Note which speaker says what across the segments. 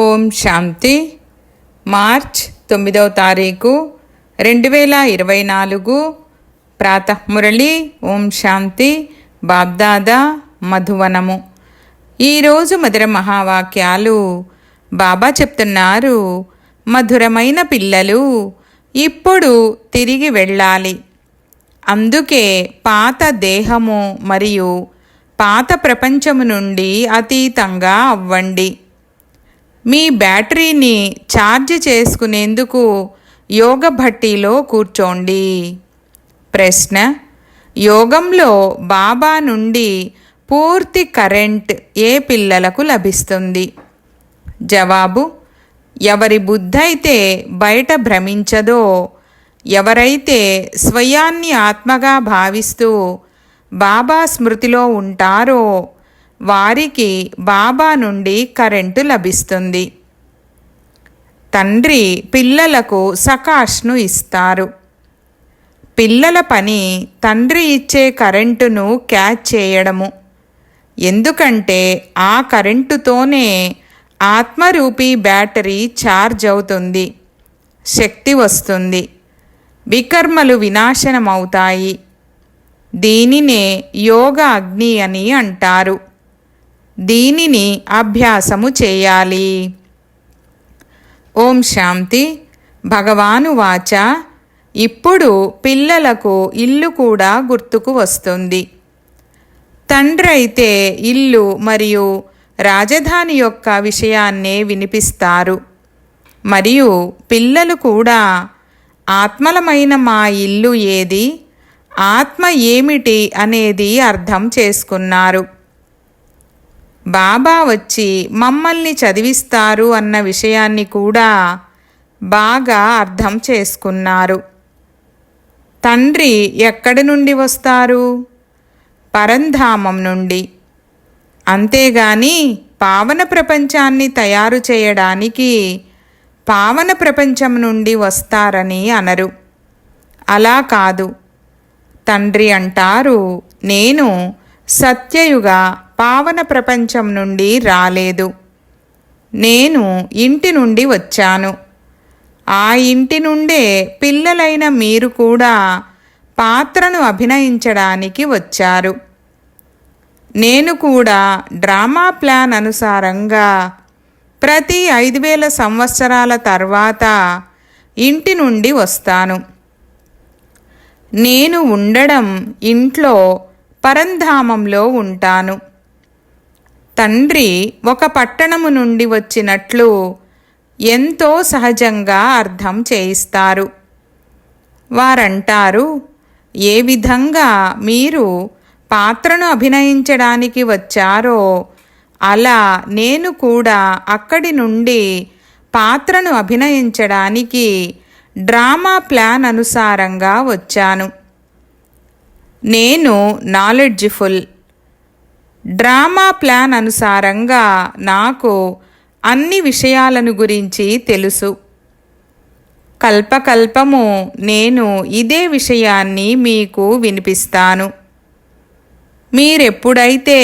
Speaker 1: ఓం శాంతి. March 9వ తారీఖు 2024 ప్రాతఃమురళి. ఓం శాంతి. బాబ్దాదా మధువనము. ఈరోజు మధుర మహావాక్యాలు. బాబా చెప్తున్నారు, మధురమైన పిల్లలు ఇప్పుడు తిరిగి వెళ్ళాలి. అందుకే పాత దేహము మరియు పాత ప్రపంచము నుండి అతీతంగా అవ్వండి. మీ బ్యాటరీని ఛార్జ్ చేసుకునేందుకు యోగ భట్టీలో కూర్చోండి. ప్రశ్న: యోగంలో బాబా నుండి పూర్తి కరెంట్ ఏ పిల్లలకు లభిస్తుంది? జవాబు: ఎవరి బుద్ధైతే బయట భ్రమించదో, ఎవరైతే స్వయాన్ని ఆత్మగా భావిస్తూ బాబా స్మృతిలో ఉంటారో వారికి బాబా నుండి కరెంటు లభిస్తుంది. తండ్రి పిల్లలకు సకాష్ను ఇస్తారు. పిల్లల పని తండ్రి ఇచ్చే కరెంటును క్యాచ్ చేయడము. ఎందుకంటే ఆ కరెంటుతోనే ఆత్మరూపీ బ్యాటరీ ఛార్జ్ అవుతుంది, శక్తి వస్తుంది, వికర్మలు వినాశనమవుతాయి. దీనినే యోగ అగ్ని అని అంటారు. దీనిని అభ్యాసము చేయాలి. ఓం శాంతి. భగవాను వాచ: ఇప్పుడు పిల్లలకు ఇల్లు కూడా గుర్తుకు వస్తుంది. తండ్రి అయితే ఇల్లు మరియు రాజధాని యొక్క విషయాన్నే వినిపిస్తారు. మరియు పిల్లలు కూడా ఆత్మలమైన మా ఇల్లు ఏది, ఆత్మ ఏమిటి అనేది అర్థం చేసుకున్నారు. బాబా వచ్చి మమ్మల్ని చదివిస్తారు అన్న విషయాన్ని కూడా బాగా అర్థం చేసుకున్నారు. తండ్రి ఎక్కడి నుండి వస్తారు? పరంధామం నుండి. అంతేగాని పావన ప్రపంచాన్ని తయారు చేయడానికి పావన ప్రపంచం నుండి వస్తారని అనరు. అలా కాదు. తండ్రి అంటారు, నేను సత్యయుగ పావన ప్రపంచం నుండి రాలేదు. నేను ఇంటి నుండి వచ్చాను. ఆ ఇంటి నుండే పిల్లలైన మీరు కూడా పాత్రను అభినయించడానికి వచ్చారు. నేను కూడా డ్రామా ప్లాన్ అనుసారంగా ప్రతి 5000 సంవత్సరాల తర్వాత ఇంటి నుండి వస్తాను. నేను ఉండడం ఇంట్లో పరంధామంలో ఉంటాను. తండ్రి ఒక పట్టణము నుండి వచ్చినట్లు ఎంతో సహజంగా అర్థం చేయిస్తారు. వారంటారు, ఏ విధంగా మీరు పాత్రను అభినయించడానికి వచ్చారో అలా నేను కూడా అక్కడి నుండి పాత్రను అభినయించడానికి డ్రామా ప్లాన్ అనుసారంగా వచ్చాను. నేను నాలెడ్జ్ఫుల్. డ్రామా ప్లాన్ అనుసారంగా నాకు అన్ని విషయాలను గురించి తెలుసు. కల్పకల్పము నేను ఇదే విషయాన్ని మీకు వినిపిస్తాను. మీరెప్పుడైతే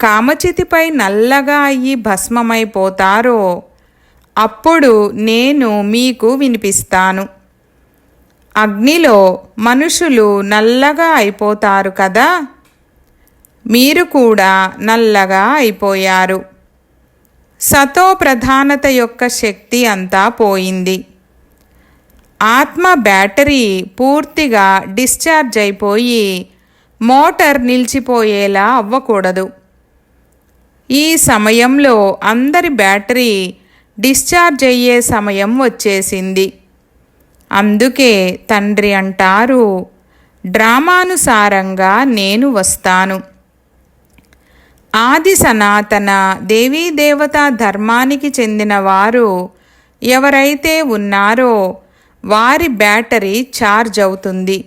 Speaker 1: కామచితిపై నల్లగా అయ్యి భస్మమైపోతారో అప్పుడు నేను మీకు వినిపిస్తాను. అగ్నిలో మనుషులు నల్లగా అయిపోతారు కదా, మీరు కూడా నల్లగా అయిపోయారు. సతో ప్రధానత యొక్క శక్తి అంతా పోయింది. ఆత్మ బ్యాటరీ పూర్తిగా డిశ్చార్జ్ అయిపోయి మోటార్ నిలిచిపోయేలా అవ్వకూడదు. ఈ సమయంలో అందరి బ్యాటరీ డిశ్చార్జ్ అయ్యే సమయం వచ్చేసింది. అందుకే తండ్రి అంటారు, డ్రామానుసారంగా నేను వస్తాను. ఆది సనాతన దేవతా ధర్మానికి చెందిన వారు ఎవరైతే ఉన్నారో వారి బ్యాటరీ ఛార్జ్ అవుతుంది.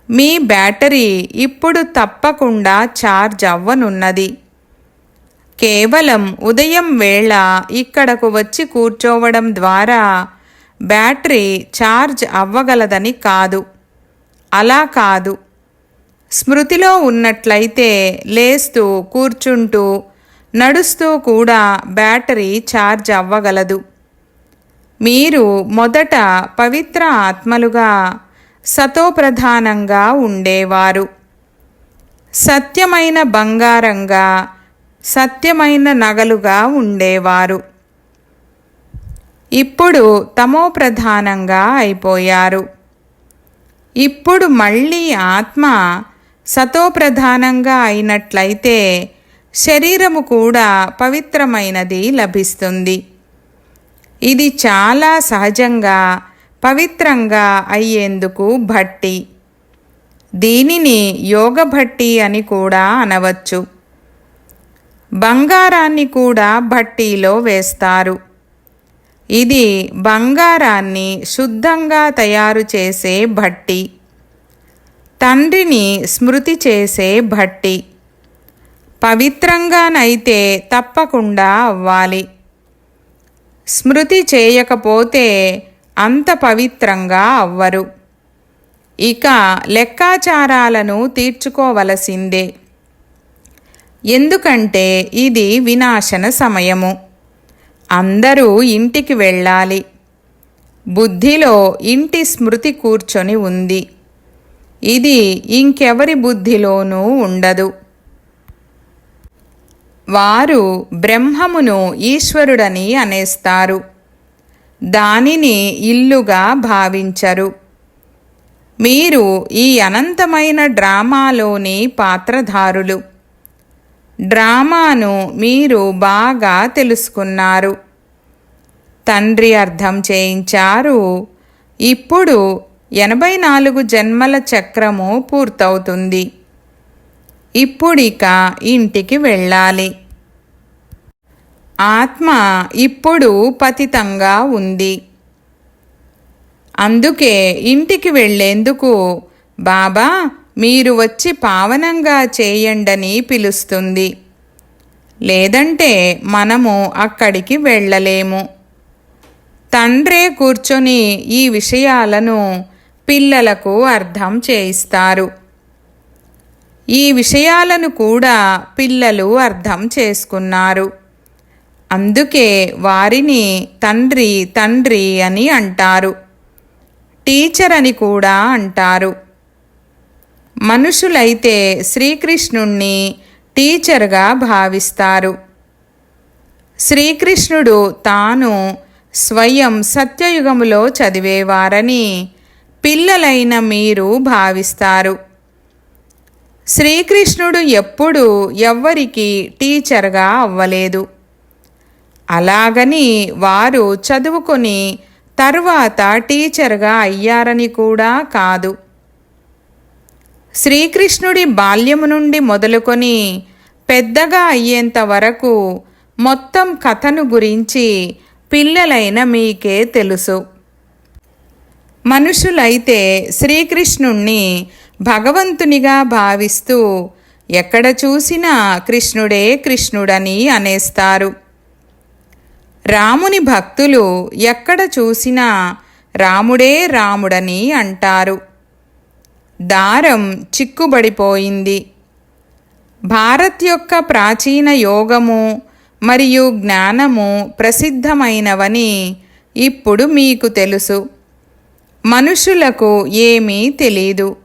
Speaker 1: మీ బ్యాటరీ ఇప్పుడు తప్పకుండా ఛార్జ్ అవ్వనున్నది. కేవలం ఉదయం వేళ ఇక్కడకు వచ్చి కూర్చోవడం ద్వారా బ్యాటరీ ఛార్జ్ అవ్వగలదని కాదు. అలా కాదు. స్మృతిలో ఉన్నట్లయితే లేస్తూ కూర్చుంటూ నడుస్తూ కూడా బ్యాటరీ ఛార్జ్ అవ్వగలదు. మీరు మొదట పవిత్ర ఆత్మలుగా సతోప్రధానంగా ఉండేవారు. సత్యమైన బంగారంగా, సత్యమైన నగలుగా ఉండేవారు. ఇప్పుడు తమోప్రధానంగా అయిపోయారు. ఇప్పుడు మళ్ళీ ఆత్మ సతోప్రధానంగా అయినట్లయితే శరీరము కూడా పవిత్రమైనది లభిస్తుంది. ఇది చాలా సహజంగా పవిత్రంగా అయ్యేందుకు భట్టి. దీనిని యోగ భట్టి అని కూడా అనవచ్చు. బంగారాన్ని కూడా భట్టీలో వేస్తారు. ఇది బంగారాన్ని శుద్ధంగా తయారు చేసే భట్టి, తండ్రిని స్మృతి చేసే భట్టి. పవిత్రంగానైతే తప్పకుండా అవ్వాలి. స్మృతి చేయకపోతే అంత పవిత్రంగా అవ్వరు. ఇక లెక్కాచారాలను తీర్చుకోవలసిందే. ఎందుకంటే ఇది వినాశన సమయము. అందరూ ఇంటికి వెళ్ళాలి. బుద్ధిలో ఇంటి స్మృతి కూర్చొని ఉంది. ఇది ఇంకెవరి బుద్ధిలోనూ ఉండదు. వారు బ్రహ్మమును ఈశ్వరుడని అనేస్తారు. దానిని ఇల్లుగా భావించరు. మీరు ఈ అనంతమైన డ్రామాలోని పాత్రధారులు. డ్రామాను మీరు బాగా తెలుసుకున్నారు. తండ్రి అర్థం చేయించారు. ఇప్పుడు 84 జన్మల చక్రము పూర్తవుతుంది. ఇప్పుడిక ఇంటికి వెళ్ళాలి. ఆత్మ ఇప్పుడు పతితంగా ఉంది. అందుకే ఇంటికి వెళ్ళేందుకు బాబా మీరు వచ్చి పావనంగా చేయండని పిలుస్తుంది. లేదంటే మనము అక్కడికి వెళ్ళలేము. తండ్రే కూర్చొని ఈ విషయాలను పిల్లలకు అర్థం చేయిస్తారు. ఈ విషయాలను కూడా పిల్లలు అర్థం చేసుకున్నారు. అందుకే వారిని తండ్రి తండ్రి అని అంటారు. టీచర్ అని కూడా అంటారు. మనుషులైతే శ్రీకృష్ణుణ్ణి టీచర్గా భావిస్తారు. శ్రీకృష్ణుడు తాను స్వయం సత్యయుగములో చదివేవారని పిల్లలైన మీరు భావిస్తారు. శ్రీకృష్ణుడు ఎప్పుడూ ఎవ్వరికి టీచర్గా అవ్వలేదు. అలాగని వారు చదువుకొని తరువాత టీచర్గా అయ్యారని కూడా కాదు. శ్రీకృష్ణుడి బాల్యము నుండి మొదలుకొని పెద్దగా అయ్యేంత వరకు మొత్తం కథను గురించి పిల్లలైన మీకే తెలుసు. మనుషులైతే శ్రీకృష్ణుణ్ణి భగవంతునిగా భావిస్తూ ఎక్కడ చూసినా కృష్ణుడే కృష్ణుడని అనేస్తారు. రాముని భక్తులు ఎక్కడ చూసినా రాముడే రాముడని అంటారు. దారం చిక్కుబడిపోయింది. భారత్ యొక్క ప్రాచీన యోగము మరియు జ్ఞానము ప్రసిద్ధమైనవని ఇప్పుడు మీకు తెలుసు. మనుషులకు ఏమీ తెలీదు.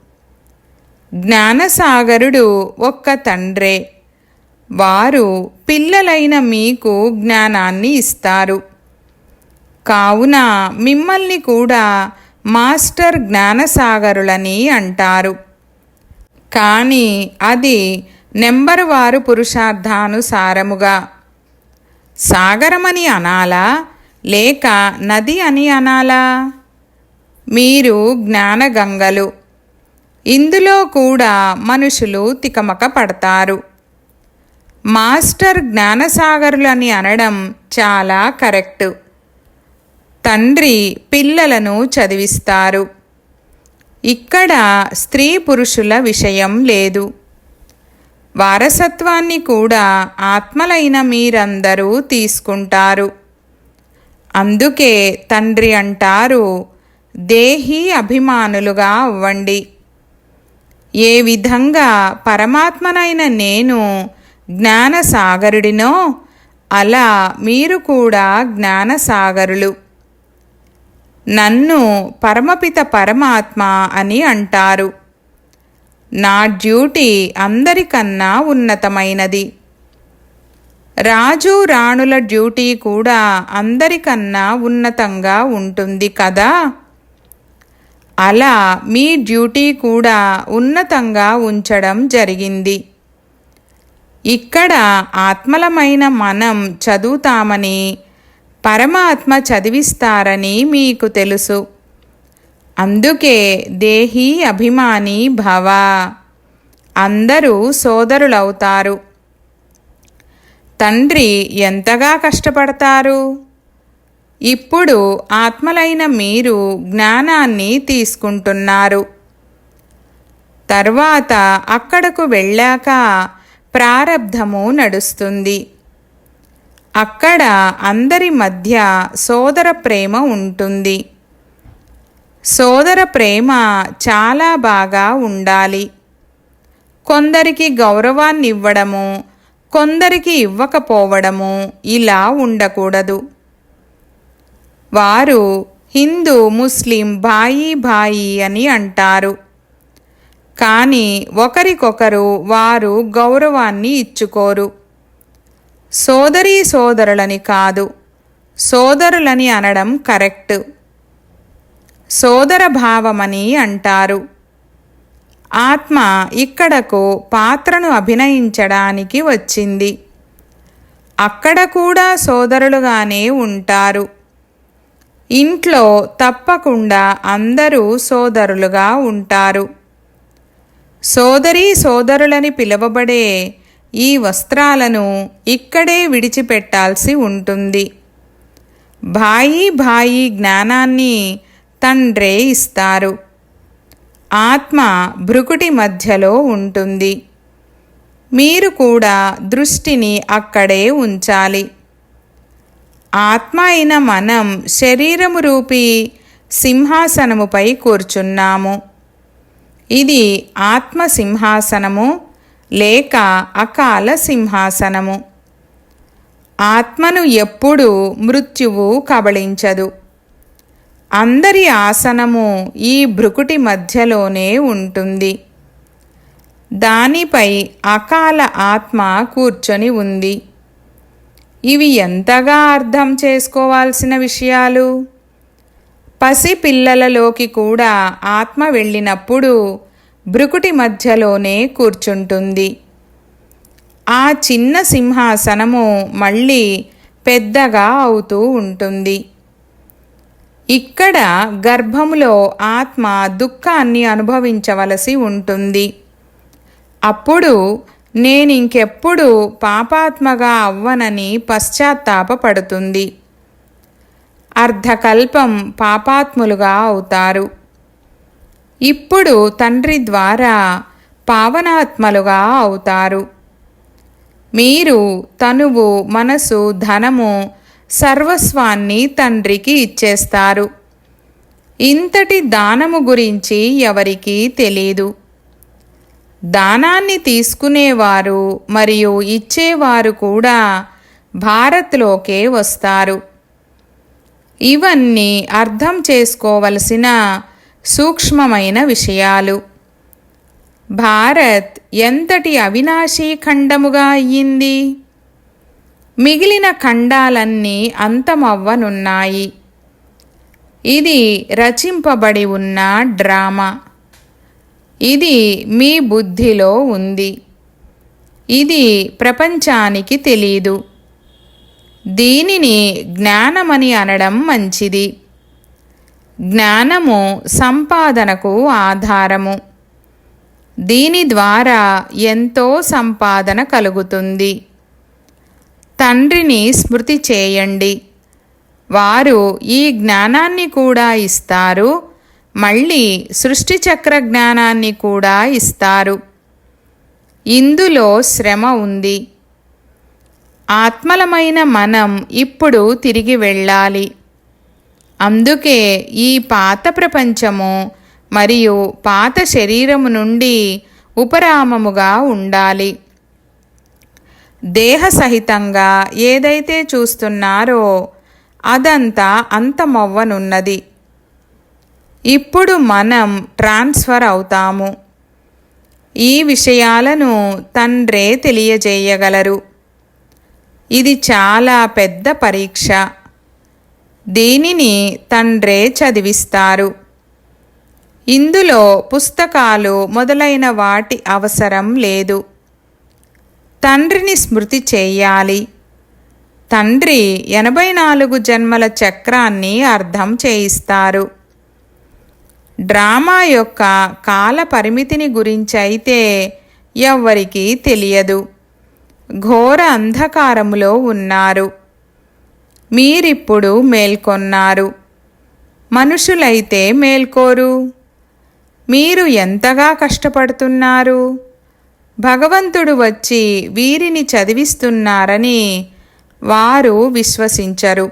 Speaker 1: జ్ఞానసాగరుడు ఒక్క తండ్రే. వారు పిల్లలైన మీకు జ్ఞానాన్ని ఇస్తారు. కావున మిమ్మల్ని కూడా మాస్టర్ జ్ఞానసాగరులని అంటారు. కానీ అది నెంబరువారు పురుషార్థానుసారముగా. సాగరమని అనాలా లేక నది అని అనాలా? మీరు జ్ఞానగంగలు. ఇందులో కూడా మనుషులు తికమక పడతారు. మాస్టర్ జ్ఞానసాగరులని అనడం చాలా కరెక్టు. తండ్రి పిల్లలను చదివిస్తారు. ఇక్కడ స్త్రీ పురుషుల విషయం లేదు. వారసత్వాన్ని కూడా ఆత్మలైన మీరందరూ తీసుకుంటారు. అందుకే తండ్రి అంటారు, దేహీ అభిమానులుగా అవ్వండి. ఏ విధంగా పరమాత్మనైన నేను జ్ఞానసాగరుడినో అలా మీరు కూడా జ్ఞానసాగరులు. నన్ను పరమపిత పరమాత్మ అని అంటారు. నా డ్యూటీ అందరికన్నా ఉన్నతమైనది. రాజు రాణుల డ్యూటీ కూడా అందరికన్నా ఉన్నతంగా ఉంటుంది కదా. అలా మీ డ్యూటీ కూడా ఉన్నతంగా ఉంచడం జరిగింది. ఇక్కడ ఆత్మలమైన మనం చదువుతామని పరమాత్మ చదివిస్తారని మీకు తెలుసు. అందుకే దేహీ అభిమాని భవ, అందరూ సోదరులవుతారు. తండ్రి ఎంతగా కష్టపడతారు. ఇప్పుడు ఆత్మలైన మీరు జ్ఞానాన్ని తీసుకుంటున్నారు. తర్వాత అక్కడకు వెళ్ళాక ప్రారబ్ధము నడుస్తుంది. అక్కడ అందరి మధ్య సోదర ప్రేమ ఉంటుంది. సోదర ప్రేమ చాలా బాగా ఉండాలి. కొందరికి గౌరవాన్ని ఇవ్వడము, కొందరికి ఇవ్వకపోవడము ఇలా ఉండకూడదు. వారు హిందూ ముస్లిం భాయి భాయి అని అంటారు. కానీ ఒకరికొకరు వారు గౌరవాన్ని ఇచ్చుకోరు. సోదరీ సోదరులని కాదు, సోదరులని అనడం కరెక్ట్. సోదర భావమని అంటారు. ఆత్మ ఇక్కడకు పాత్రను అభినయించడానికి వచ్చింది. అక్కడ కూడా సోదరులుగానే ఉంటారు. ఇంట్లో తప్పకుండా అందరూ సోదరులుగా ఉంటారు. సోదరీ సోదరులని పిలువబడే ఈ వస్త్రాలను ఇక్కడే విడిచిపెట్టాల్సి ఉంటుంది. భాయి భాయి జ్ఞానాన్ని తండ్రే ఇస్తారు. ఆత్మ భృకుటి మధ్యలో ఉంటుంది. మీరు కూడా దృష్టిని అక్కడే ఉంచాలి. ఆత్మ అయిన మనం శరీరము రూపీ సింహాసనముపై కూర్చున్నాము. ఇది ఆత్మ సింహాసనము లేక అకాల సింహాసనము. ఆత్మను ఎప్పుడూ మృత్యువు కబళించదు. అందరి ఆసనము ఈ భృకుటి మధ్యలోనే ఉంటుంది. దానిపై అకాల ఆత్మ కూర్చొని ఉంది. ఇవి ఎంతగా అర్థం చేసుకోవాల్సిన విషయాలు. పసిపిల్లలలోకి కూడా ఆత్మ వెళ్ళినప్పుడు భృకుటి మధ్యలోనే కూర్చుంటుంది. ఆ చిన్న సింహాసనము మళ్ళీ పెద్దగా అవుతూ ఉంటుంది. ఇక్కడ గర్భములో ఆత్మ దుఃఖాన్ని అనుభవించవలసి ఉంటుంది. అప్పుడు నేనింకెప్పుడు పాపాత్మగా అవ్వనని పశ్చాత్తాపపడుతుంది. అర్ధకల్పం పాపాత్ములుగా అవుతారు. ఇప్పుడు తండ్రి ద్వారా పావనాత్మలుగా అవుతారు. మీరు తనువు, మనసు, ధనము, సర్వస్వాన్ని తండ్రికి ఇచ్చేస్తారు. ఇంతటి దానము గురించి ఎవరికీ తెలీదు. దానాన్ని తీసుకునేవారు మరియు ఇచ్చేవారు కూడా భారత్లోకే వస్తారు. ఇవన్నీ అర్థం చేసుకోవలసిన సూక్ష్మమైన విషయాలు. భారత్ ఎంతటి అవినాశీ ఖండముగా అయ్యింది. మిగిలిన ఖండాలన్నీ అంతమవ్వనున్నాయి. ఇది రచింపబడి ఉన్న డ్రామా. ఇది మీ బుద్ధిలో ఉంది. ఇది ప్రపంచానికి తెలీదు. దీనిని జ్ఞానమని అనడం మంచిది. జ్ఞానము సంపాదనకు ఆధారము. దీని ద్వారా ఎంతో సంపాదన కలుగుతుంది. తండ్రిని స్మృతి చేయండి. వారు ఈ జ్ఞానాన్ని కూడా ఇస్తారు. మళ్ళీ సృష్టి చక్ర జ్ఞానాన్ని కూడా ఇస్తారు. ఇందులో శ్రమ ఉంది. ఆత్మలమైన మనం ఇప్పుడు తిరిగి వెళ్ళాలి. అందుకే ఈ పాత ప్రపంచము మరియు పాత శరీరము నుండి ఉపరామముగా ఉండాలి. దేహసహితంగా ఏదైతే చూస్తున్నారో అదంతా అంతమవ్వనున్నది. ఇప్పుడు మనం ట్రాన్స్ఫర్ అవుతాము. ఈ విషయాలను తండ్రే తెలియజేయగలరు. ఇది చాలా పెద్ద పరీక్ష. దీనిని తండ్రే చదివిస్తారు. ఇందులో పుస్తకాలు మొదలైన వాటి అవసరం లేదు. తండ్రిని స్మృతి చేయాలి. తండ్రి 84 జన్మల చక్రాన్ని అర్థం చేయిస్తారు. డ్రామా యొక్క కాల పరిమితిని గురించైతే ఎవ్వరికీ తెలియదు. ఘోర అంధకారములో ఉన్నారు. మీరిప్పుడు మేల్కొన్నారు. మనుషులైతే మేల్కోరు. మీరు ఎంతగా కష్టపడుతున్నారు. భగవంతుడు వచ్చి వీరిని చదివిస్తున్నారని వారు విశ్వసించరు.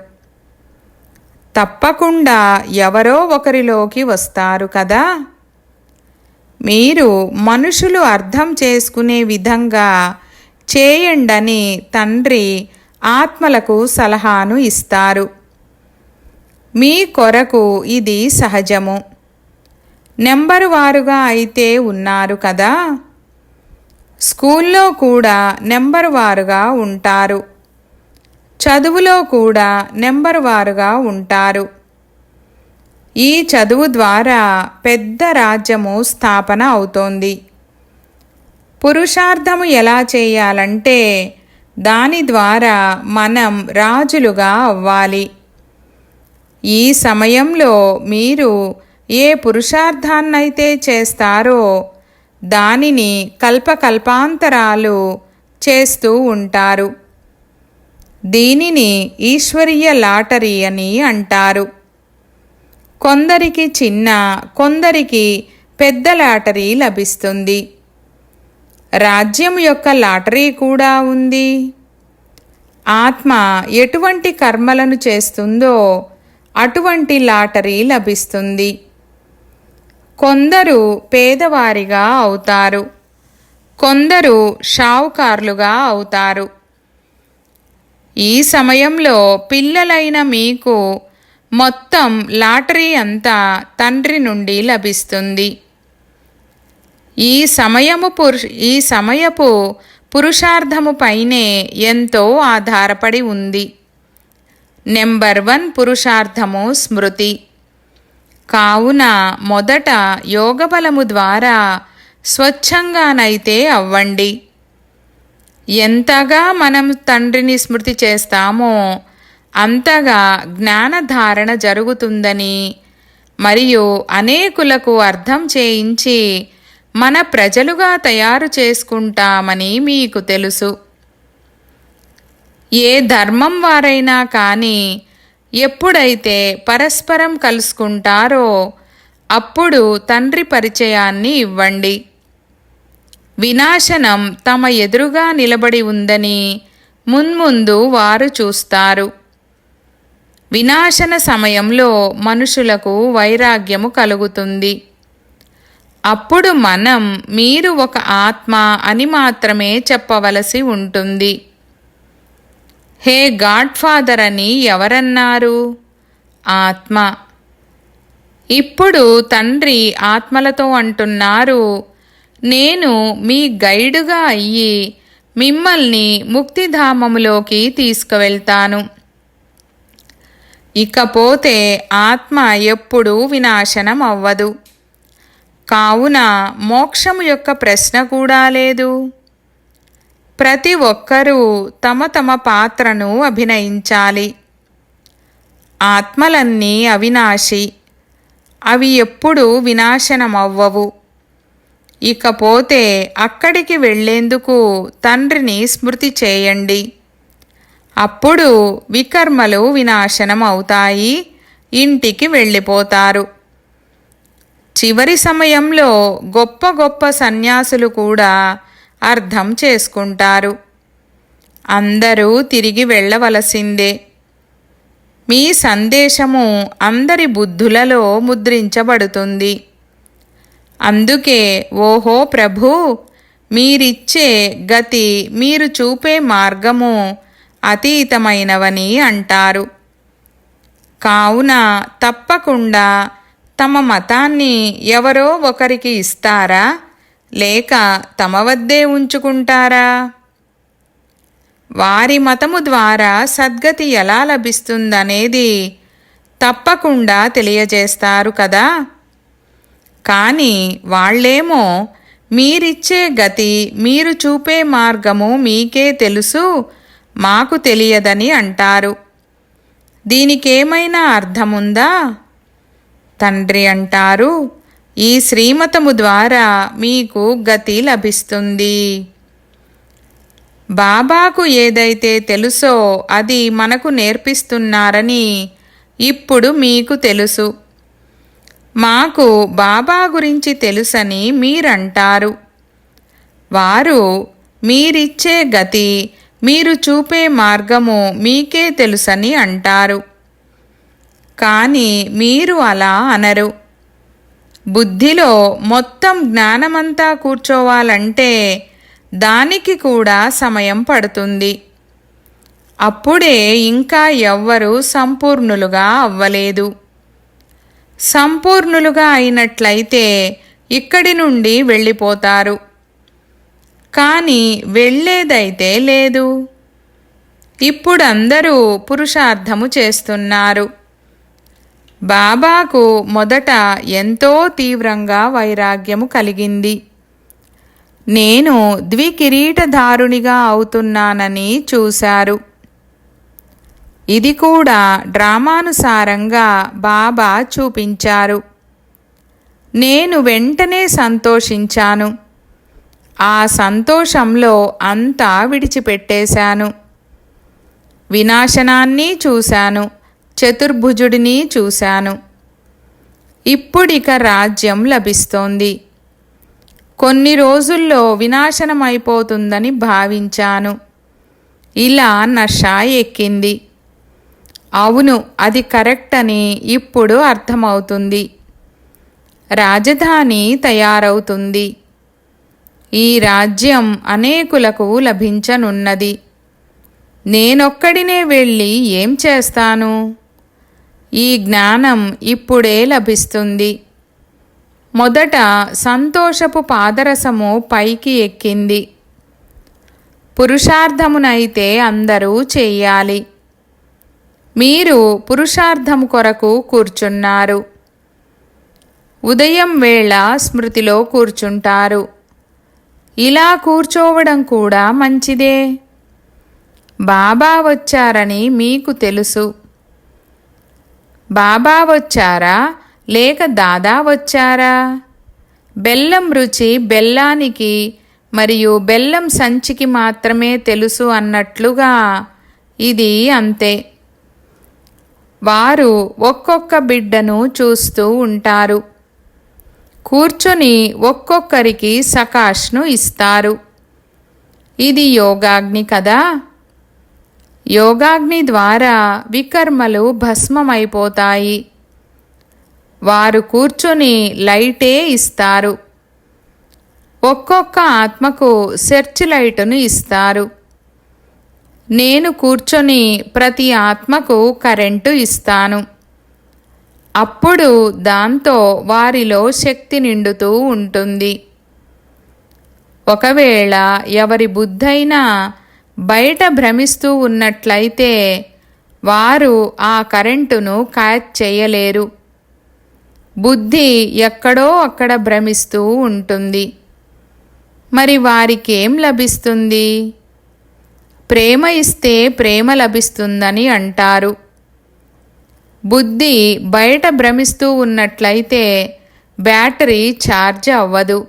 Speaker 1: తప్పకుండా ఎవరో ఒకరిలోకి వస్తారు కదా. మీరు మనుషులు అర్థం చేసుకునే విధంగా చేయండని తండ్రి ఆత్మలకు సలహాను ఇస్తారు. మీ కొరకు ఇది సహజము. నెంబరు వారుగా అయితే ఉన్నారు కదా. స్కూల్లో కూడా నెంబరు వారుగా ఉంటారు. చదువులో కూడా నెంబరు వారుగా ఉంటారు. ఈ చదువు ద్వారా పెద్ద రాజ్యము స్థాపన అవుతోంది. పురుషార్థము ఎలా చేయాలంటే దాని ద్వారా మనం రాజులుగా అవ్వాలి. ఈ సమయంలో మీరు ఏ పురుషార్థాన్నైతే చేస్తారో దానిని కల్పకల్పాంతరాలు చేస్తూ ఉంటారు. దీనిని ఈశ్వరీయ లాటరీ అని అంటారు. కొందరికి చిన్న, కొందరికి పెద్ద లాటరీ లభిస్తుంది. రాజ్యం యొక్క లాటరీ కూడా ఉంది. ఆత్మ ఎటువంటి కర్మలను చేస్తుందో అటువంటి లాటరీ లభిస్తుంది. కొందరు పేదవారిగా అవుతారు. కొందరు షావుకార్లుగా అవుతారు. ఈ సమయంలో పిల్లలైన మీకు మొత్తం లాటరీ అంతా తండ్రి నుండి లభిస్తుంది. ఈ సమయపు పురుషార్థము పైనే ఎంతో ఆధారపడి ఉంది. నెంబర్ 1 పురుషార్థము స్మృతి. కావున మొదట యోగబలము ద్వారా స్వచ్ఛంగానైతే అవ్వండి. ఎంతగా మనం తండ్రిని స్మృతి చేస్తామో అంతగా జ్ఞానధారణ జరుగుతుందని మరియు అనేకులకు అర్థం చేయించి మన ప్రజలుగా తయారు చేసుకుంటామని మీకు తెలుసు. ఏ ధర్మం వారైనా కానీ ఎప్పుడైతే పరస్పరం కలుసుకుంటారో అప్పుడు తండ్రి పరిచయాన్ని ఇవ్వండి. వినాశనం తమ ఎదురుగా నిలబడి ఉందని మున్ముందు వారు చూస్తారు. వినాశన సమయంలో మనుషులకు వైరాగ్యము కలుగుతుంది. అప్పుడు మనం మీరు ఒక ఆత్మ అని మాత్రమే చెప్పవలసి ఉంటుంది. హే గాడ్ ఫాదర్ అని ఎవరన్నారు? ఆత్మ. ఇప్పుడు తండ్రి ఆత్మలతో అంటున్నారు, నేను మీ గైడుగా అయ్యి మిమ్మల్ని ముక్తిధామములోకి తీసుకువెళ్తాను. ఇకపోతే ఆత్మ ఎప్పుడూ వినాశనం అవ్వదు. కావున మోక్షము యొక్క ప్రశ్న కూడా లేదు. ప్రతి ఒక్కరూ తమ తమ పాత్రను అభినయించాలి. ఆత్మలన్నీ అవినాశి. అవి ఎప్పుడూ వినాశనమవ్వవు. ఇకపోతే అక్కడికి వెళ్ళేందుకు తండ్రిని స్మృతి చేయండి. అప్పుడు వికర్మలు వినాశనం అవుతాయి. ఇంటికి వెళ్ళిపోతారు. చివరి సమయంలో గొప్ప గొప్ప సన్యాసులు కూడా అర్థం చేసుకుంటారు. అందరూ తిరిగి వెళ్ళవలసిందే. మీ సందేశము అందరి బుద్ధులలో ముద్రించబడుతుంది. అందుకే ఓహో ప్రభూ, మీరిచ్చే గతి, మీరు చూపే మార్గము అతీతమైనవని అంటారు. కావున తప్పకుండా తమ మతాన్ని ఎవరో ఒకరికి ఇస్తారా, లేక తమ వద్దే ఉంచుకుంటారా? వారి మతము ద్వారా సద్గతి ఎలా లభిస్తుందనేది తప్పకుండా తెలియజేస్తారు కదా. కానీ వాళ్ళేమో మీరిచ్చే గతి, మీరు చూపే మార్గము మీకే తెలుసు, మాకు తెలియదని అంటారు. దీనికేమైనా అర్థముందా? తండ్రి అంటారు, ఈ శ్రీమతము ద్వారా మీకు గతి లభిస్తుంది. బాబాకు ఏదైతే తెలుసో అది మనకు నేర్పిస్తున్నారని ఇప్పుడు మీకు తెలుసు. మాకు బాబా గురించి తెలుసని మీరంటారు. వారు మీరిచ్చే గతి, మీరు చూపే మార్గము మీకే తెలుసని అంటారు. కానీ మీరు అలా అనరు. బుద్ధిలో మొత్తం జ్ఞానమంతా కూర్చోవాలంటే దానికి కూడా సమయం పడుతుంది. అప్పుడే ఇంకా ఎవ్వరూ సంపూర్ణులుగా అవ్వలేదు. సంపూర్ణులుగా అయినట్లయితే ఇక్కడి నుండి వెళ్ళిపోతారు. కానీ వెళ్ళేదైతే లేదు. ఇప్పుడందరూ పురుషార్థము చేస్తున్నారు. బాబాకు మొదట ఎంతో తీవ్రంగా వైరాగ్యము కలిగింది. నేను ద్వికిరీటధారునిగా అవుతున్నానని చూశారు. ఇది కూడా డ్రామానుసారంగా బాబా చూపించారు. నేను వెంటనే సంతోషించాను. ఆ సంతోషంలో అంతా విడిచిపెట్టేశాను. వినాశనాన్ని చూశాను, చతుర్భుజుడిని చూశాను. ఇప్పుడిక రాజ్యం లభిస్తోంది. కొన్ని రోజుల్లో వినాశనమైపోతుందని భావించాను. ఇలా నష ఎక్కింది. అవును, అది కరెక్ట్ అని ఇప్పుడు అర్థమవుతుంది. రాజధాని తయారవుతుంది. ఈ రాజ్యం అనేకులకు లభించనున్నది. నేనొక్కడినే వెళ్ళి ఏం చేస్తాను? ఈ జ్ఞానం ఇప్పుడే లభిస్తుంది. మొదట సంతోషపు పాదరసము పైకి ఎక్కింది. పురుషార్థమునైతే అందరూ చెయ్యాలి. మీరు పురుషార్థము కొరకు కూర్చున్నారు. ఉదయం వేళ స్మృతిలో కూర్చుంటారు. ఇలా కూర్చోవడం కూడా మంచిదే. బాబా వచ్చారని మీకు తెలుసు. బాబా వచ్చారా లేక దాదా వచ్చారా? బెల్లం రుచి బెల్లానికి మరియు బెల్లం సంచికి మాత్రమే తెలుసు అన్నట్లుగా ఇది అంతే. వారు ఒక్కొక్క బిడ్డను చూస్తూ ఉంటారు. కూర్చొని ఒక్కొక్కరికి సకాష్ను ఇస్తారు. ఇది యోగాగ్ని కదా. యోగాగ్ని ద్వారా వికర్మలు భస్మమైపోతాయి. వారు కూర్చొని లైటే ఇస్తారు. ఒక్కొక్క ఆత్మకు సెర్చ్ లైటును ఇస్తారు. నేను కూర్చొని ప్రతి ఆత్మకు కరెంటు ఇస్తాను. అప్పుడు దాంతో వారిలో శక్తి నిండుతూ ఉంటుంది. ఒకవేళ ఎవరి బుద్ధైనా బయట భ్రమిస్తూ ఉన్నట్లయితే వారు ఆ కరెంటును క్యాచ్ చేయలేరు. బుద్ధి ఎక్కడో అక్కడ భ్రమిస్తూ ఉంటుంది. మరి వారికేం లభిస్తుంది? ప్రేమ ఇస్తే ప్రేమ లభిస్తుందని అంటారు. బుద్ధి బయట భ్రమిస్తూ ఉన్నట్లయితే బ్యాటరీ ఛార్జ్ అవ్వదు.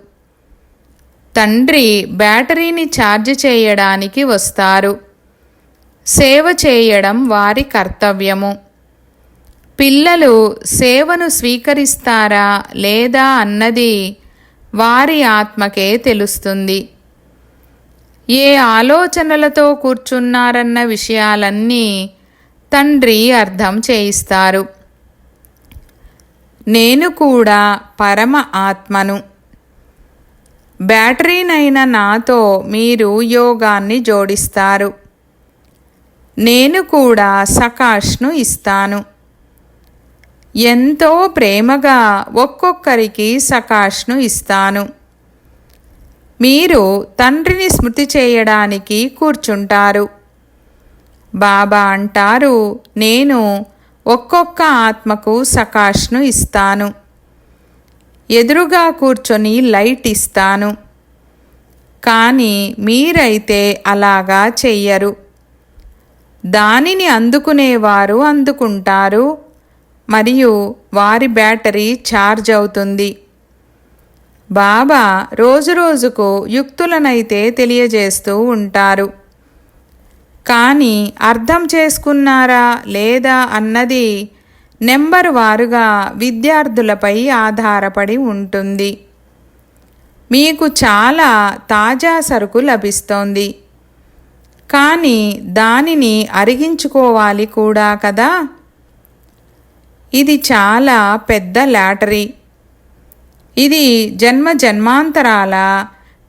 Speaker 1: తండ్రి బ్యాటరీని ఛార్జ్ చేయడానికి వస్తారు. సేవ చేయడం వారి కర్తవ్యము. పిల్లలు సేవను స్వీకరిస్తారా లేదా అన్నది వారి ఆత్మకే తెలుస్తుంది. ఏ ఆలోచనలతో కూర్చున్నారన్న విషయాలన్నీ తండ్రి అర్థం చేయిస్తారు. నేను కూడా పరమ ఆత్మను. బ్యాటరీనైన నాతో మీరు యోగాన్ని జోడిస్తారు. నేను కూడా సకాష్ను ఇస్తాను. ఎంతో ప్రేమగా ఒక్కొక్కరికి సకాష్ను ఇస్తాను. మీరు తండ్రిని స్మృతి చేయడానికి కూర్చుంటారు. బాబా అంటారు, నేను ఒక్కొక్క ఆత్మకు సకాష్ను ఇస్తాను. ఎదురుగా కూర్చొని లైట్ ఇస్తాను. కానీ మీరైతే అలాగా చెయ్యరు. దానిని అందుకునేవారు అందుకుంటారు మరియు వారి బ్యాటరీ ఛార్జ్ అవుతుంది. బాబా రోజురోజుకు యుక్తులనైతే తెలియజేస్తూ ఉంటారు. కానీ అర్థం చేసుకున్నారా లేదా అన్నది నెంబర్ వారుగా విద్యార్థులపై ఆధారపడి ఉంటుంది. మీకు చాలా తాజా సరుకు లభిస్తోంది, కానీ దానిని అరిగించుకోవాలి కూడా కదా. ఇది చాలా పెద్ద లాటరీ. ఇది జన్మ జన్మాంతరాల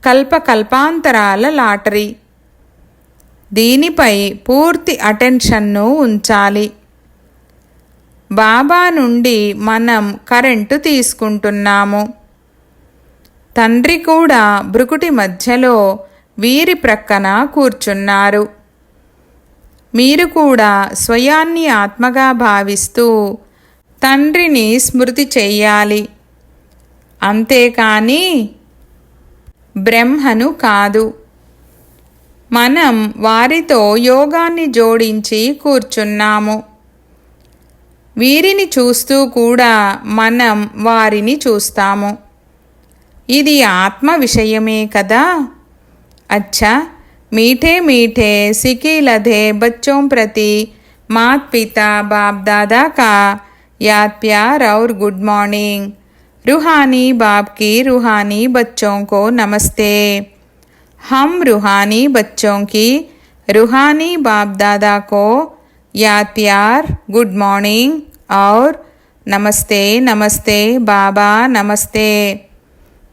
Speaker 1: కల్పకల్పాంతరాల లాటరీ. దీనిపై పూర్తి అటెన్షన్ను ఉంచాలి. బాబా నుండి మనం కరెంటు తీసుకుంటున్నాము. తండ్రి కూడా భృకుటి మధ్యలో వీరి ప్రక్కన కూర్చున్నారు. మీరు కూడా స్వయాన్ని ఆత్మగా భావిస్తూ తండ్రిని స్మృతి చెయ్యాలి, అంతేకాని బ్రహ్మను కాదు. మనం వారితో యోగాన్ని జోడించి కూర్చున్నాము. వీరిని చూస్తూ కూడా మనం వారిని చూస్తాము. ఇది ఆత్మ విషయమే కదా. అచ్చా, మీఠే మీఠే సికీలధే బచ్చోं ప్రతి मात पिता बाप दादा का याद प्यार और गुड मॉर्निंग. रूहानी बाप की रूहानी बच्चों को नमस्ते. हम रूहानी बच्चों की रूहानी बाप दादा को याद प्यार गुड मॉर्निंग और నమస్తే నమస్తే బాబా నమస్తే.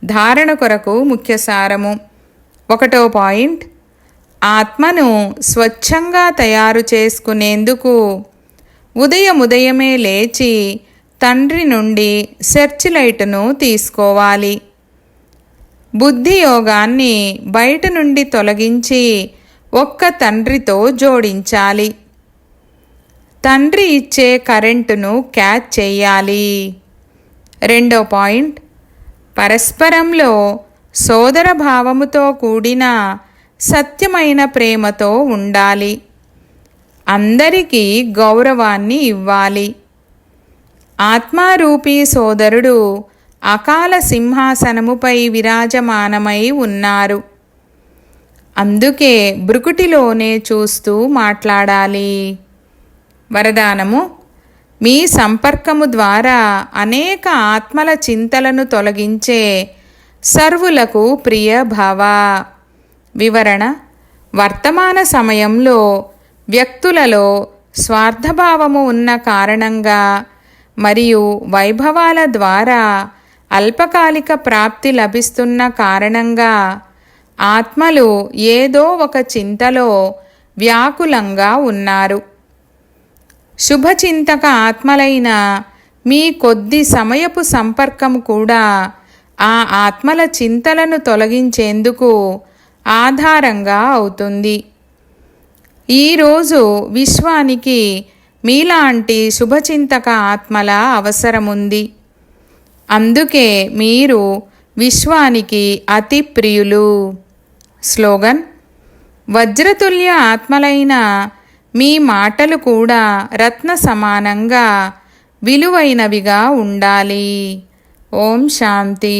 Speaker 1: ధారణ కొరకు ముఖ్య సారము. 1వ పాయింట్, ఆత్మను స్వచ్ఛంగా తయారు చేసుకునేందుకు ఉదయమే లేచి తండ్రి నుండి సెర్చ్ లైటును తీసుకోవాలి. బుద్ధి యోగాన్ని బయట నుండి తొలగించి ఒక్క తండ్రితో జోడించాలి. తండ్రి ఇచ్చే కరెంటును క్యాచ్ చేయాలి. 2వ పాయింట్, పరస్పరంలో సోదర భావముతో కూడిన సత్యమైన ప్రేమతో ఉండాలి. అందరికీ గౌరవాన్ని ఇవ్వాలి. ఆత్మారూపీ సోదరుడు అకాల సింహాసనముపై విరాజమానమై ఉన్నారు. అందుకే భృకుటిలోనే చూస్తూ మాట్లాడాలి. వరదానము. మీ సంపర్కము ద్వారా అనేక ఆత్మల చింతలను తొలగించే సర్వులకు ప్రియ భవ. వివరణ. వర్తమాన సమయంలో వ్యక్తులలో స్వార్థభావము ఉన్న కారణంగా మరియు వైభవాల ద్వారా అల్పకాలిక ప్రాప్తి లభిస్తున్న కారణంగా ఆత్మలు ఏదో ఒక చింతలో వ్యాకులంగా ఉన్నారు. శుభచింతక ఆత్మలైన మీ కొద్ది సమయపు సంపర్కము కూడా ఆ ఆత్మల చింతలను తొలగించేందుకు ఆధారంగా అవుతుంది. ఈరోజు విశ్వానికి మీలాంటి శుభచింతక ఆత్మల అవసరముంది. అందుకే మీరు విశ్వానికి అతి ప్రియులు. స్లోగన్. వజ్రతుల్య ఆత్మలైన మీ మాటలు కూడా రత్న సమానంగా విలువైనవిగా ఉండాలి. ఓం శాంతి.